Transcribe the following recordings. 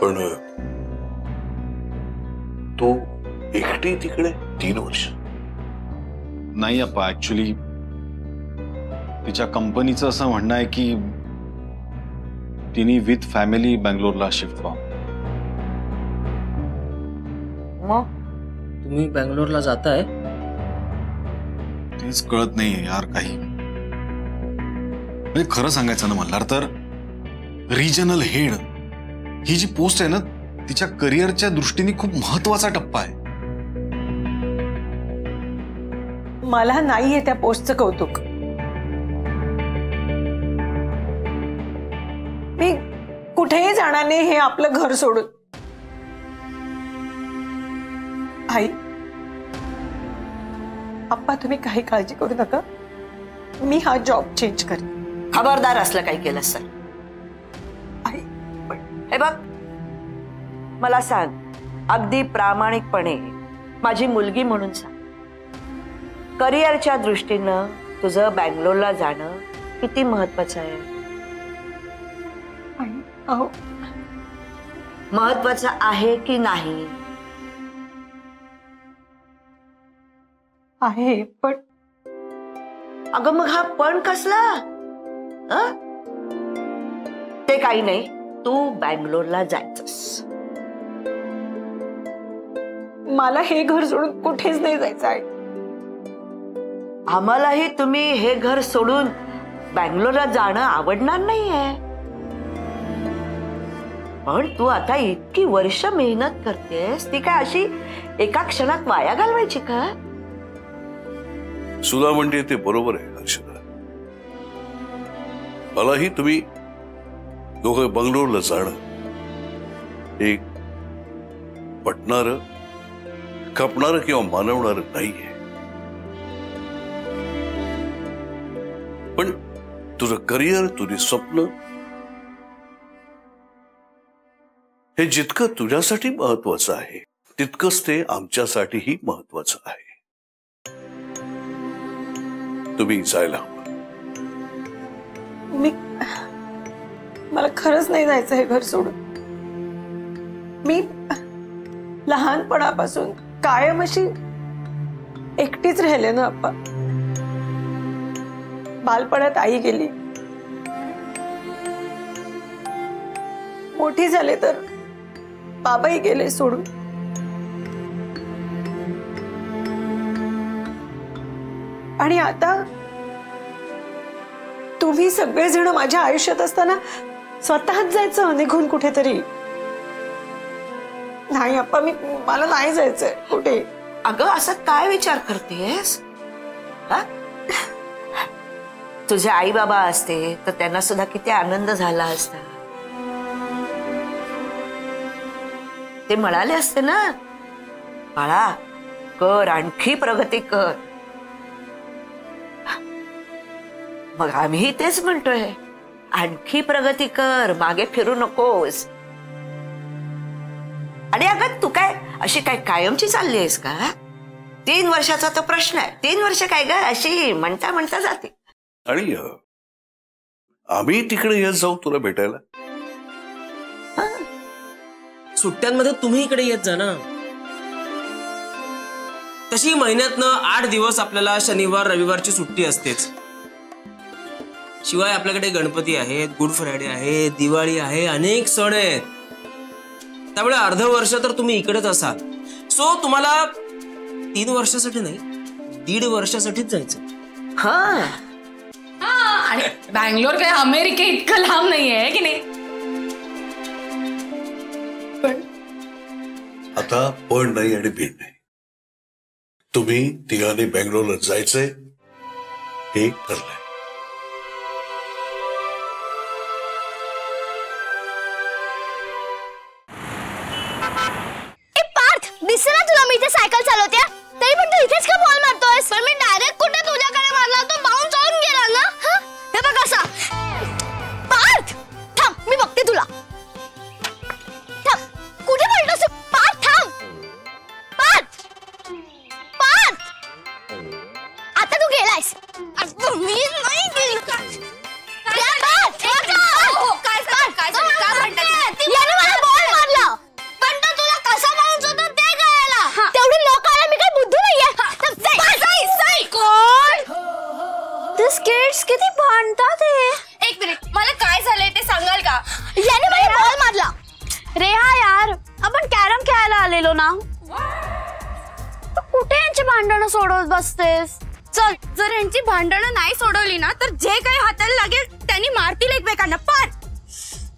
पण तू एकटी तिकडे 3 वर्ष? नाही अप्पा, ऍक्च्युली तिच्या कंपनीचं असं म्हणणं आहे की तिने विथ फॅमिली बंगलोरला शिफ्ट व्हावं. मग तुम्ही बंगलोरला जाताय? तेच कळत नाहीये यार काही. म्हणजे खरं सांगायचं ना मला तर रिजनल हेड ही जी पोस्ट आहे ना तिच्या करिअरच्या दृष्टीने खूप महत्वाचा टप्पा आहे. मला नाहीये त्या पोस्टचं कौतुक. मी कुठेही जाणार नाही हे आपलं घर सोडून. आई, आप्पा तुम्ही काही काळजी करू नका. मी हा जॉब चेंज करेन. खबरदार असलं काही केलं सर. आई हे बघ, मला सांग अगदी प्रामाणिकपणे, माझी मुलगी म्हणून सांग, करिअरच्या दृष्टीनं तुझं बंगलोरला जाणं किती महत्वाचं आहे? अहो, महत्वाचं आहे की नाही? आहे, पण अगं मग हा पण कसला? ते काही नाही, तू बंगलोरला जायचंस. मला हे घर सोडून कुठेच नाही जायचं आहे. आम्हालाही तुम्ही हे घर सोडून बंगलोरला जाणं आवडणार नाहीये. पण तू आता इतकी वर्ष मेहनत करतेस, ती काय अशी एका क्षणात वाया घालवायची का? सुधा म्हणते ते बरोबर आहे हर्षदा. मलाही तुम्ही दोघं बंगलोरला जाणं एक पटणारं, खपणारं किंवा मानवणारं नाहीये. पण तुझं करिअर, तुझी स्वप्न हे जितकं तुझ्यासाठी महत्वाचं आहे तितकंच ते आमच्यासाठीही महत्वाचं आहे. तुम्ही जायला हवं. मला खरंच नाही जायचं हे घर सोडून. मी लहानपणापासून कायम अशी एकटीच राहिले ना अप्पा. बालपणात आई गेली, मोठी झाले तर बाबाही गेले सोडून. आणि आता तुम्ही सगळेजण माझ्या आयुष्यात असताना स्वतःच जायचं निघून कुठेतरी. नाही अप्पा, मला नाही जायचंय कुठे. अगं असं काय विचार करतेस? तुझे आई बाबा असते तर त्यांना सुद्धा किती आनंद झाला असता. ते म्हणाले असते ना, बाळा कर, आणखी प्रगती कर. मग आम्ही तेच म्हणतोय, आणखी प्रगती कर, मागे फिरू नकोस. आणि अगं तू काय अशी काय कायमची चालली आहेस का? 3 वर्षाचा तो प्रश्न आहे. 3 वर्ष काय ग, अशी म्हणता म्हणता जाते. आणि आम्ही तिकडे येत जाऊ तुला भेटायला. सुट्ट्यांमध्ये तुम्ही इकडे येत जा ना. तशी महिन्यातनं 8 दिवस आपल्याला शनिवार रविवारची सुट्टी असतेच. शिवाय आपल्याकडे गणपती आहेत, गुड फ्रायडे आहे, दिवाळी आहे, अनेक सण आहेत. त्यामुळे अर्ध वर्ष तर तुम्ही इकडेच असाल. सो तुम्हाला 3 वर्षासाठी नाही, 1.5 वर्षासाठीच जायचं. आणि बंगलोर काय अमेरिके इतकं लांब नाहीये की नाही? पण आता पण नाही आणि भेट नाही. तुम्ही तिघांनी बंगलोरला जायचंय हे ठरलंय. दिसला तुला मी इथे सायकल चालवते, तरी पण तू इथेच का बॉल मारतोयस? पण मी डायरेक्ट कुठे तुझ्याकडे मारला, तो बाउन्स होऊन गेला ना. हे बघ असा. पार्थ थांब, मी बघते तुला. थांब, कुठे पडलास? पार्थ थांब. पार्थ, पार्थ, आता तू गेलायस. मी नाही गेलो. पार्थ, दिस किड्स किती भांडतात हे. एक मिनिट, मला काय झालंय ते सांगाल का? याने मला बॉल मारला. रेहा यार, आपण कॅरम खेळायला आलेलो ना. कुठे यांची भांडणं सोडवत बसतेस? चल, जर यांची भांडणं नाही सोडवली ना तर जे काही हाताला लागेल त्यांनी मारतील एकमेकांना. पण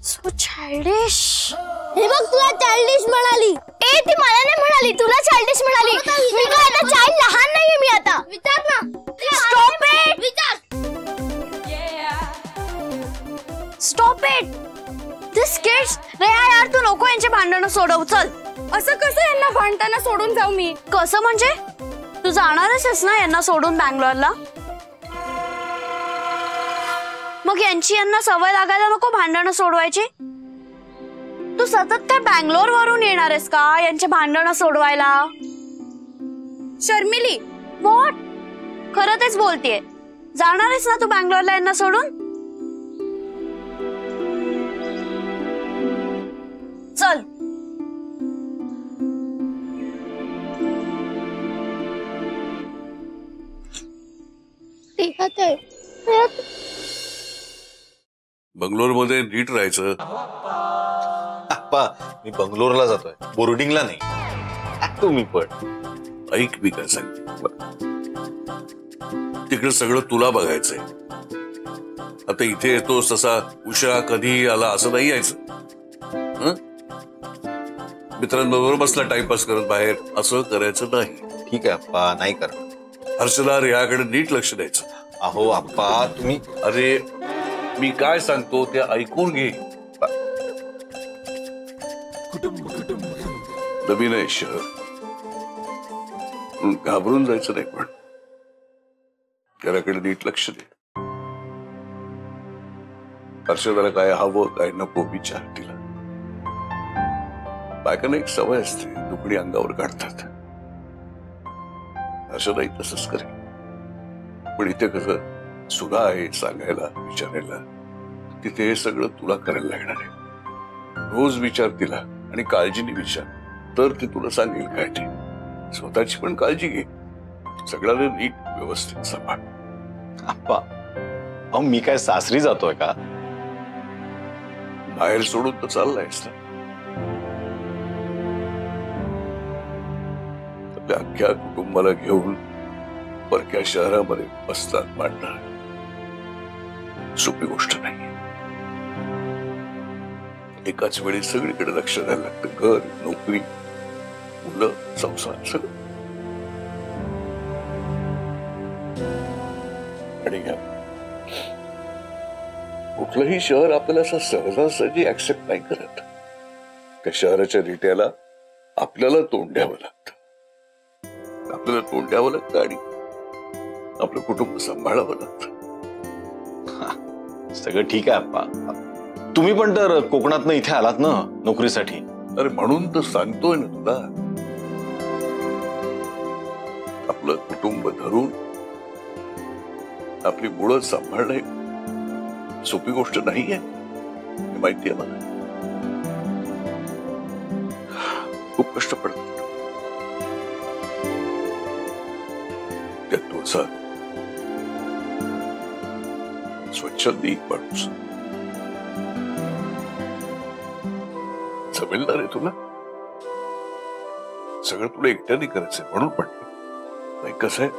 सो चाइल्डिश. हे बघ, तुला चाइल्डिश म्हणाली. ए, ती मला नाही म्हणाली, तुला चाइल्डिश म्हणाली. मी काय आता चाइल्ड लहान नाहीये मी आता. विचार ना. Stop it. विचार. Stop it. This kids. Reha यार, तू नको यांची भांडणं सोडव. चल. असं कसं यांना भांडताना सोडून जाऊ मी? कसं म्हणजे? तू जाणारच आहेस ना यांना सोडून बँगलोरला? मग यांची यांना सवय लागायला नको भांडणं सोडवायची. तू सतत काय बँगलोर वरून येणार आहेस का यांचे भांडणं सोडवायला? शर्मिली, व्हॉट? खरं तेच बोलतेय. जाणार आहेस ना तू बँगलोरला यांना सोडून? चल. बंगलोरमध्ये नीट राहायचं. आप्पा, मी बंगलोरला जातोय, बोर्डिंगला नाही. तुम्ही पण ऐक, मी काय सांगते, तिकडे सगळं तुला बघायचंय. आता इथे येतोस तसा उशिरा कधी आला असं नाही यायचं. मित्रांबरोबर बसला टाइमपास करत बाहेर, असं करायचं नाही. ठीक आहे आप्पा, नाही करणार. हर्षदा, याकडे नीट लक्ष द्यायचं. अहो आप्पा, तुम्ही अरे, मी काय सांगतो ते ऐकून घे. नवीन आहे शहर, घाबरून जायचं नाही, पण त्याकडे नीट लक्ष दे. हर्षदाला काय हवं काय नको विचार तिला. बायकांना एक सवय असते, दुखणी अंगावर काढतात. हर्षदाही तसंच करेल. पण इथे कसं सुद्धा आहे सांगायला विचारायला, तिथे हे सगळं तुला करायला लागणार आहे. रोज विचार तिला आणि काळजीने विचार, तर ती तुला सांगेल काय ते. स्वतःची पण काळजी घे, सगळ्यांना नीट व्यवस्थित सांभाळ. आप्पा, अहो मी काय सासरी जातोय का? बाहेर सोडून तर चाललायस ना. आपल्या अख्ख्या कुटुंबाला घेऊन परक्या शहरामध्ये बसतात मांडणार सोपी गोष्ट नाही. एकाच वेळी सगळीकडे लक्ष द्यायला लागतं. घर, नोकरी, मुलं, संसार सगळं. आणि कुठलंही शहर आपल्याला असं सहजासहजी ऍक्सेप्ट नाही करत. त्या शहराच्या रिट्याला आपल्याला तोंड द्यावं लागतं. आपल्याला तोंड द्यावं लागतं आणि आपलं कुटुंब सांभाळावं लागतं. सगळं ठीक आहे आप्पा. तुम्ही पण तर कोकणातनं इथे आलात ना नोकरीसाठी. अरे म्हणून तर सांगतोय ना तुला, आपलं कुटुंब धरून आपली मुळं सांभाळणं सोपी गोष्ट नाहीये, हे माहितीये मला. खूप कष्ट पडतात. त्यात तुझा स्वच्छंदी माणूस जमेलणार आहे तुला. सगळं तुला एकट्याने करायचंय म्हणून म्हटलं. नाही कसं आहे,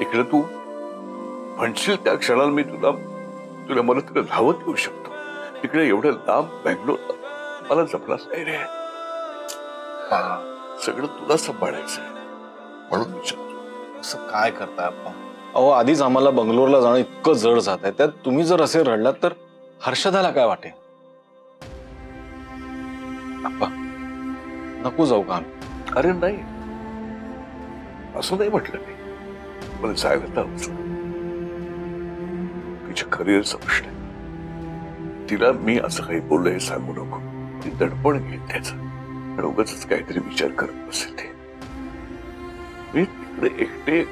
इकडे तू म्हणशील त्या क्षणाला मी तुला मदतीला धावत येऊ शकतो. तिकडे एवढं लांब बँगलोर मला जमलाच नाही रे. सगळं तुला सांभाळायचंय म्हणून विचारतो. असं काय करताय आप्पा? अहो आधीच आम्हाला बंगलोरला जाणं इतकं जड जात आहे, त्यात तुम्ही जर असे रडलात तर हर्षदाला काय वाटेल? आप्पा नको जाऊ का? अरे नाही, असं नाही म्हटलं मी. मला जायला तर तिच्या करिअरचा प्रश्न आहे. तिला मी असं काही बोललं हे सांगू नको. ती दडपण घेईल त्याचं, उगाच काहीतरी विचार करत बसेल ते. मी तिकडे एकटे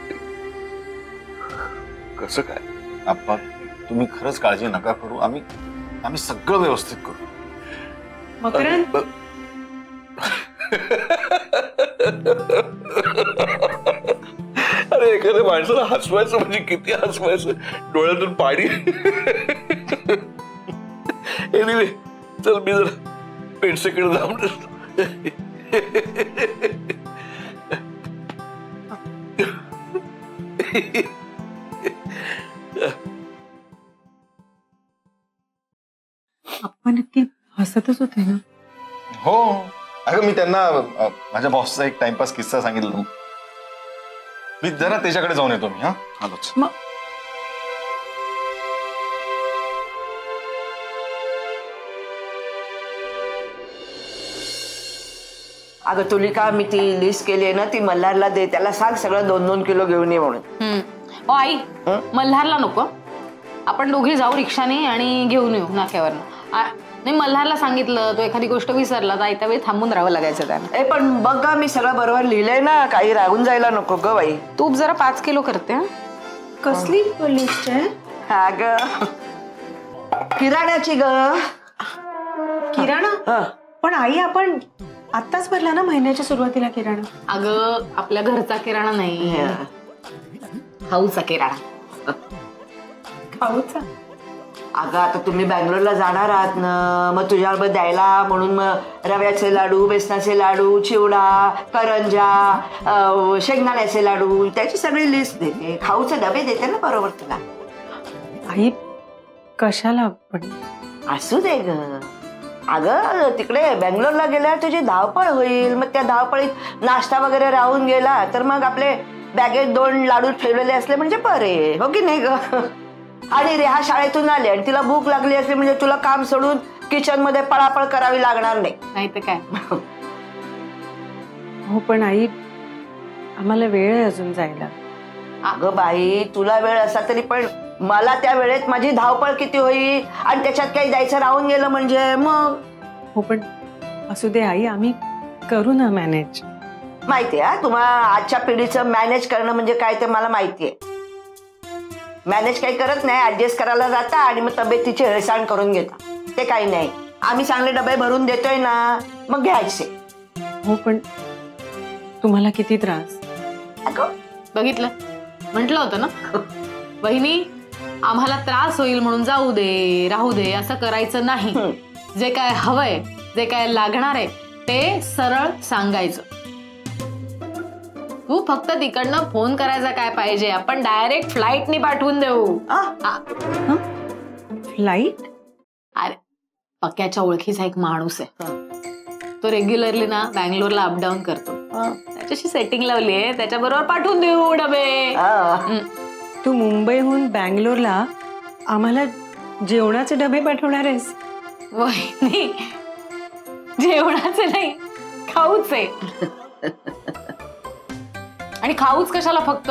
कसं काय? आप्पा तुम्ही खरंच काळजी नका करू. आम्ही सगळं व्यवस्थित करू. मकरंद, अरे एखाद्या माणसाला हसवायचं म्हणजे किती हसवायचं, डोळ्यातून पाणी. एनिवे चल मी जरा पेन्सेकडे जाऊन आपण नक्की हसतच होते ना. हो अगं मी त्यांना माझ्या बॉसचा एक टाइमपास किस्सा सांगितला. मी जरा त्याच्याकडे जाऊन येतो मी. हा आलोच. मग अगं तुलिका, मी ती लिस्ट केली आहे ना, ती मल्हारला दे. त्याला सांग सगळं 2-2 किलो घेऊन ये म्हणून. ओ आई, मल्हारला नको. आपण दोघी जाऊ रिक्षाने आणि घेऊन येऊ नाक्यावरनं. नाही, मल्हारला सांगितलं तो एखादी गोष्ट विसरला तर आयत्या वेळी थांबून राहावं लागायचं त्याला. पण बघ गा, मी सगळं बरोबर लिहिलंय ना, काही राहून जायला नको ग बाई. तूप जरा 5 किलो करते. कसली लिस्ट आहे? हा ग, किराण्याची ग. किराणा? पण आई आपण आत्ताच भरला ना महिन्याच्या सुरुवातीला किराणा. अगं आपल्या घरचा किराणा नाही, खाऊचा किराणा. खाऊचा? अगं आता तुम्ही बँगलोरला जाणार आहात ना, मग तुझ्याबरोबर द्यायला म्हणून मग रव्याचे लाडू, बेसनाचे लाडू, चिवडा, करंजा, शेंगदाण्याचे लाडू, त्याची सगळी लिस्ट देते. खाऊचे डबे देते ना बरोबर तुला. आई कशाला पण? असू दे ग. अगं तिकडे बेंगलोरला गेल्यावर तुझी धावपळ होईल. मग त्या धावपळीत नाश्ता वगैरे राहून गेला तर मग आपले बॅगेत 2 लाडू ठेवलेले असले म्हणजे बरे, हो की नाही ग. आणि रेहा शाळेतून आली आणि तिला भूक लागली असली म्हणजे तुला काम सोडून किचन मध्ये पळापळ करावी लागणार नाही तर काय. हो पण आई आम्हाला वेळ आहे अजून जायला. अगं बाई, तुला वेळ असा तरी पण मला त्या वेळेत माझी धावपळ किती होईल आणि त्याच्यात काही जायचं राहून गेलं म्हणजे मग. हो पण असू दे आई, आम्ही करू ना मॅनेज. माहितीये हा, तुम्हाला आजच्या पिढीचं मॅनेज करणं म्हणजे काय ते मला माहितीये. मॅनेज काही करत नाही, ऍडजस्ट करायला जाता आणि मग तब्येतीची हेळसांड करून घेता. ते काही नाही, आम्ही चांगले डबे भरून देतोय ना, मग घ्यायचे. हो पण तुम्हाला किती त्रास. अगं बघितलं, म्हटलं होतं ना बहिणी, आम्हाला त्रास होईल म्हणून जाऊ दे राहू दे असं करायचं नाही. जे काय हवंय, जे काय लागणार आहे ते सरळ सांगायचं. तू फक्त तिकडनं फोन करायचा काय पाहिजे, आपण डायरेक्ट फ्लाईटनी पाठवून देऊ. फ्लाईट? अरे पक्याच्या ओळखीचा एक माणूस आहे, तो रेग्युलरली ना बँगलोरला अपडाऊन करतो. त्याच्याशी सेटिंग लावली आहे, त्याच्याबरोबर पाठवून देऊ डबे. तू मुंबईहून बँगलोरला आम्हाला जेवणाचे डबे पाठवणार आहेस? वहिनी, जेवणाचे नाही, खाऊचे. आणि खाऊच कशाला, फक्त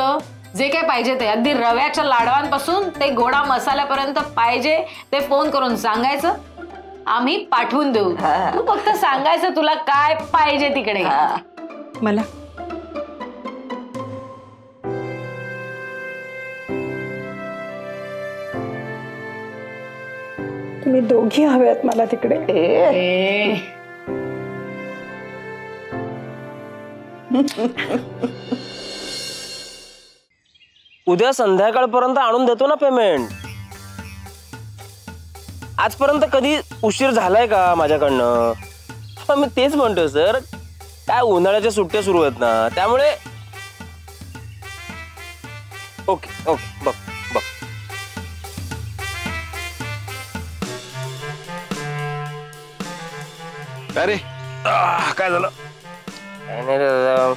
जे काय पाहिजे ते, अगदी रव्याच्या लाडवांपासून ते गोडा मसाल्यापर्यंत पाहिजे ते फोन करून सांगायचं, आम्ही पाठवून देऊ. तू फक्त सांगायचं तुला काय पाहिजे तिकडे. मला तुम्ही दोघी हव्यात मला तिकडे. उद्या संध्याकाळपर्यंत आणून देतो ना पेमेंट. आजपर्यंत कधी उशीर झालाय का माझ्याकडनं? मी तेच म्हणतोय सर, काय उन्हाळ्याच्या सुट्ट्या सुरू आहेत ना, त्यामुळे. ओके ओके, बघ बघ. अरे काय झालं? काय नाही रे दादा,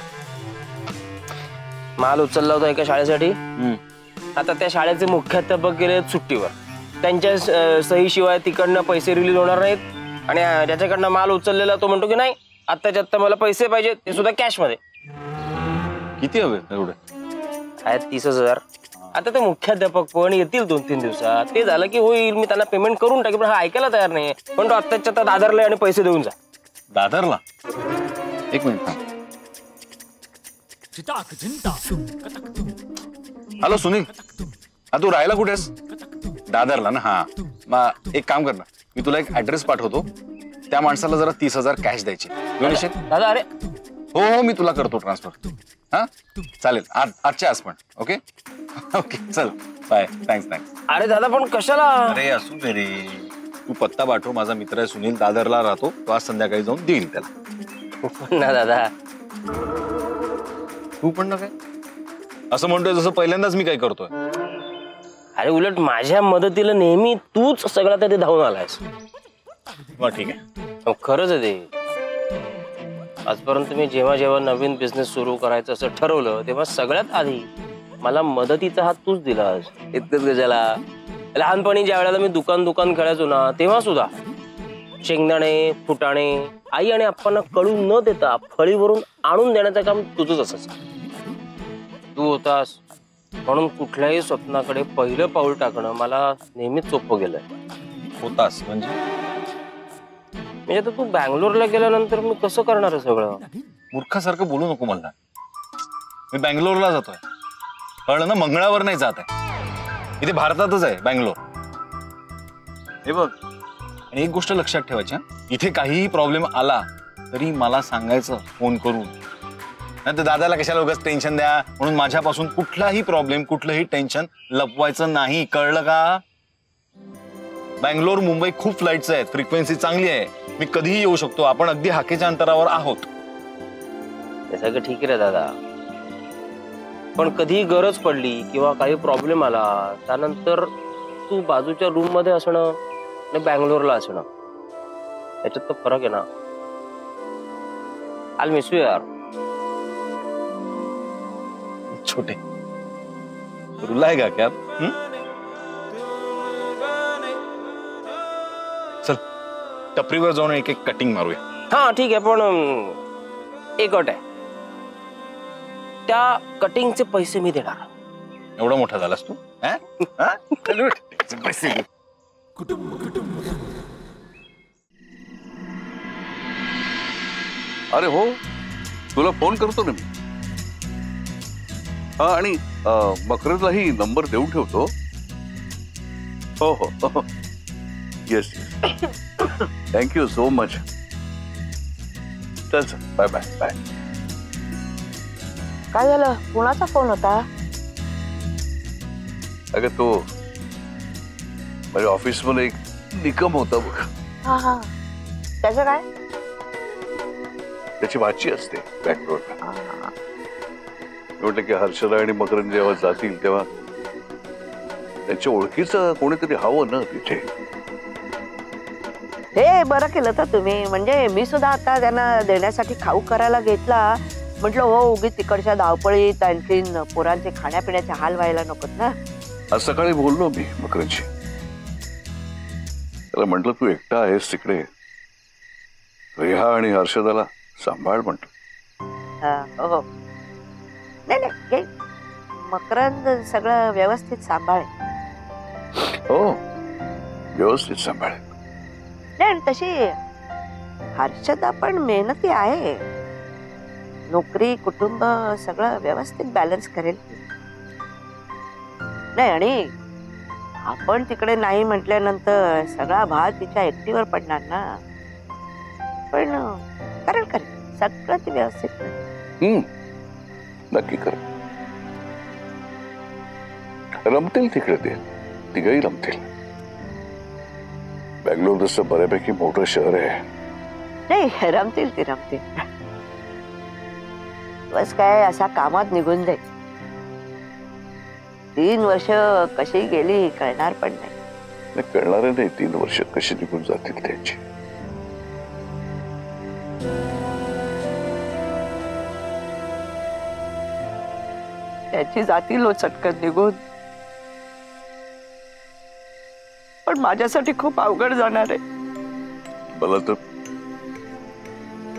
माल उचलला होता एका शाळेसाठी. आता त्या शाळेचे मुख्याध्यापक गेले सुट्टीवर. त्यांच्या सहीशिवाय तिकडनं पैसे रिलीज होणार नाहीत. आणि ज्याच्याकडनं माल उचललेला तो म्हणतो की नाही, आत्ताच्या आत्ता मला पैसे पाहिजे, ते सुद्धा कॅश मध्ये. किती हवे एवढे? आहेत 30,000. आता ते मुख्याध्यापक पण येतील 2-3 दिवसात. ते झालं की होईल, मी त्यांना पेमेंट करून टाकेल. पण हा ऐकायला तयार नाही. पण तो आत्ताच्या आता दादरला आणि पैसे देऊन जा. दादरला? एक मिनिट. हॅलो सुनील, हा तू राहायला कुठेस? दादरला ना? हा मग एक काम कर ना, मी तुला एक ऍड्रेस पाठवतो, त्या माणसाला जरा 30,000 कॅश द्यायची. दादा अरे हो मी तुला करतो ट्रान्सफर. हा चालेल, आजच्या आज पण. ओके ओके चल बाय. थँक्स. अरे दादा पण कशाला? अरे असू दे रे, तू पत्ता पाठव. माझा मित्र आहे सुनील, दादरला राहतो. तो आज संध्याकाळी जाऊन देईल त्याला. ना दादा, तू पण ना काय असं म्हणतोय जसं पहिल्यांदाच मी काय करतोय. अरे उलट माझ्या मदतीला नेहमी तूच सगळा ते धावून आलायस. मग ठीक आहे. खरंच आहे ते. आजपर्यंत मी जेव्हा जेव्हा नवीन बिझनेस सुरू करायचं असं ठरवलं तेव्हा सगळ्यात आधी मला मदतीचा हात तूच दिलास. इतकंच गजाला. लहानपणी ज्या वेळेला मी दुकान खेळायचो ना तेव्हा सुद्धा शेंगदाणे फुटाणे आई आणि आप्पांना कळून न देता फळीवरून आणून देण्याचं काम तुझंच असायचं. तू होतास म्हणून कुठल्याही स्वप्नाकडे पहिलं पाऊल टाकणं मला नेहमीच सोपं गेलंय. होतास म्हणजे आता तू बँगलोरला गेल्यानंतर मी कसं करणार आहे सगळं? मूर्खासारखं बोलू नको मला. मी बँगलोरला जातोय, कळलं ना? मंगळावर नाही जात आहे. इथे भारतातच आहे बँगलोर. हे बघ, आणि एक गोष्ट लक्षात ठेवायची, इथे काहीही प्रॉब्लेम आला तरी मला सांगायचं फोन करून. नाही तर दादाला कशाला उगाच टेन्शन द्या म्हणून माझ्यापासून कुठलाही प्रॉब्लेम कुठलंही टेन्शन लपवायचं नाही, कळलं का? बँगलोर मुंबई खूप फ्लाईट्स आहेत, फ्रिक्वेन्सी चांगली आहे, मी कधीही येऊ शकतो. आपण अगदी हाकेच्या अंतरावर आहोत. हे सगळं ठीक आहे दादा, पण कधी गरज पडली किंवा काही प्रॉब्लेम आला त्यानंतर तू बाजूच्या रूम मध्ये असणं आणि बँगलोरला असणं याच्यात तर फरक आहे ना. आल मिस यू यार. छोटे रुलाय का क्या? चल टपरीवर जाऊन एक एक कटिंग मारूया. हा ठीक आहे, पण एक अट आहे, त्या कटिंगचे पैसे मी देणार. एवढा मोठा झालास तू? पैसे दे. अरे हो, तुला फोन करतो ना मी. हा, आणि मकरंदलाही नंबर देऊन ठेवतो. हो हो येस थँक्यू सो मच. चल बाय बाय बाय. काय झालं? कुणाचा फोन होता? अगं तो माझ्या ऑफिस मध्ये एक निकम होता बघ. हा त्याचं काय? त्याची भाची असते बँगलोरला. म्हटलं की हर्षदा आणि मकरंद जेव्हा जातील तेव्हा त्यांच्या ओळखीचं कोणीतरी हवं ना तिथे. हे बरं केलं तर तुम्ही. म्हणजे मी सुद्धा आता त्यांना देण्यासाठी खाऊ करायला घेतला. म्हटलं हो, उगीच तिकडच्या धावपळीत आणखीन पोरांचे खाण्यापिण्याचे हाल व्हायला नकोत ना. आज सकाळी बोललो मी मकरंदशी. त्याला म्हटलं तू एकटा आहेस तिकडे, रेहा आणि हर्षदाला सांभाळ म्हटलं. हो नाही मकरंद सगळं व्यवस्थित सांभाळ. हो व्यवस्थित सांभाळ. नाही तशी हर्षदा पण मेहनती आहे. नोकरी कुटुंब सगळं व्यवस्थित बॅलन्स करेल. नाही आणि आपण तिकडे नाही म्हटल्यानंतर सगळा भार तिच्या एकटीवर पडणार ना. पण करेल सगळं ती व्यवस्थित करेल. नक्की कर. रमतील तिकडे ते तिघही रमतील. बँगलोर तसं बऱ्यापैकी मोठं शहर आहे. नाही रमतील ती रमतील. बस काय असा कामात निघून जाईल. 3 वर्ष कशी गेली कळणार पण नाही. कळणार नाही 3 वर्ष कशी निघून जातील त्यांची. त्याची जातील हो चटकन निघून. पण माझ्यासाठी खूप अवघड जाणार आहे. मला तर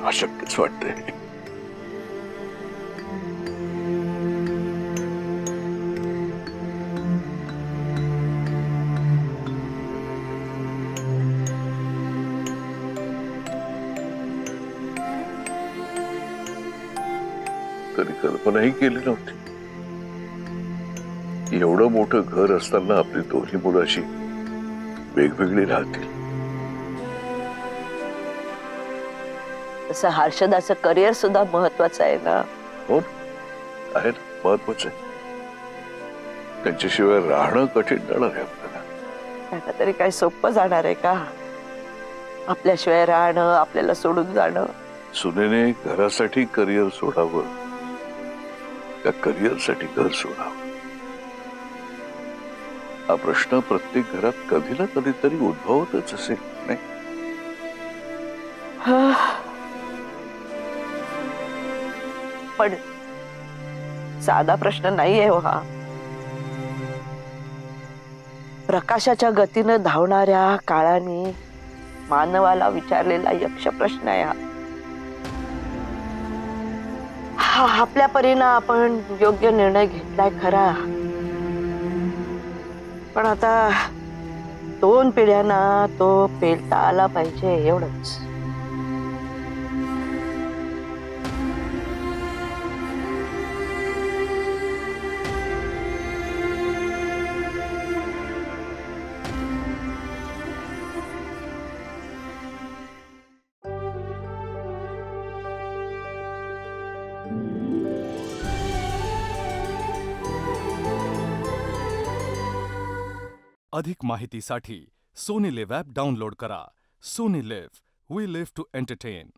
अशक्यच वाटतंय. कधी कल्पनाही केली नव्हती एवढं मोठं घर असताना आपली दोन्ही मुलं अशी वेगवेगळी राहतील. तसं हर्षदाचं करिअर सुद्धा महत्वाचं आहे ना. हो आहे ना, महत्वाचं आहे. त्यांच्याशिवाय राहणं कठीण जाणार आहे आपल्याला. त्याला तरी काय सोपं जाणार आहे का? आपल्याशिवाय राहणं, आपल्याला सोडून जाणं. सुनेने घरासाठी करिअर सोडावं का करिअरसाठी घर सोडावं, हा प्रश्न प्रत्येक घरात कधी ना कधीतरी उद्भवतच असेल नाही. पण साधा प्रश्न नाहीये हो हा. प्रकाशाच्या गतीनं धावणाऱ्या काळाने मानवाला विचारलेला यक्ष प्रश्न आहे हा. आपल्या परीनं आपण योग्य निर्णय घेतलाय खरा, पण आता 2 पिढ्यांना तो पेलता आला पाहिजे एवढंच. अधिक माहितीसाठी सोनी लिव्ह ॲप डाउनलोड करा. Sony LIV, we live to entertain.